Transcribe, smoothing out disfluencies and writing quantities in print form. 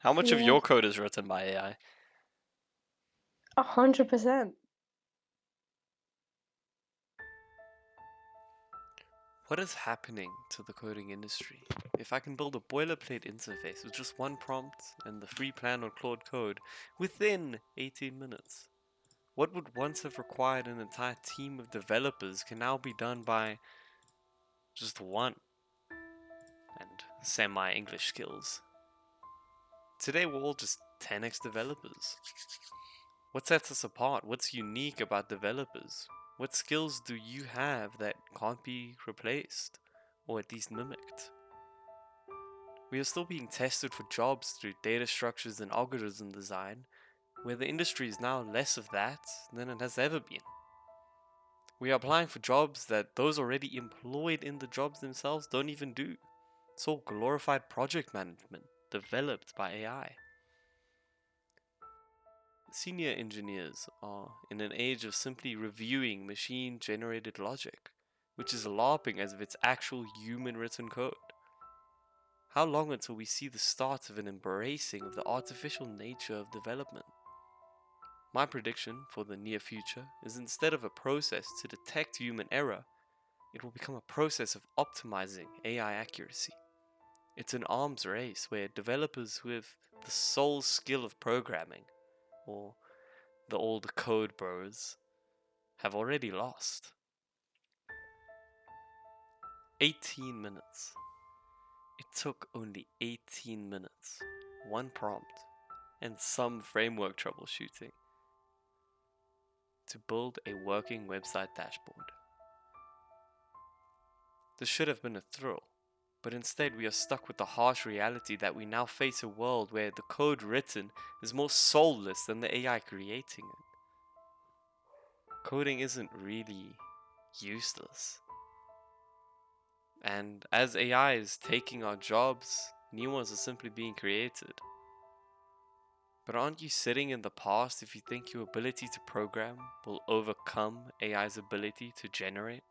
How much of Yeah, your code is written by AI? 100%. What is happening to the coding industry? If I can build a boilerplate interface with just one prompt and the free plan on Claude Code within 18 minutes, what would once have required an entire team of developers can now be done by just one and semi-English skills. Today we're all just 10x developers. What sets us apart? What's unique about developers? What skills do you have that can't be replaced, or at least mimicked? We are still being tested for jobs through data structures and algorithm design, where the industry is now less of that than it has ever been. We are applying for jobs that those already employed in the jobs themselves don't even do. It's all glorified project management developed by AI. Senior engineers are in an age of simply reviewing machine generated logic, which is larping as if it's actual human written code. How long until we see the start of an embracing of the artificial nature of development? My prediction for the near future is instead of a process to detect human error, it will become a process of optimizing AI accuracy. It's an arms race where developers with the sole skill of programming, or the old code bros, have already lost. 18 minutes. It took only 18 minutes, one prompt, and some framework troubleshooting to build a working website dashboard. This should have been a thrill, but instead we are stuck with the harsh reality that we now face a world where the code written is more soulless than the AI creating it. Coding isn't really useless. And as AI is taking our jobs, new ones are simply being created. But aren't you sitting in the past if you think your ability to program will overcome AI's ability to generate?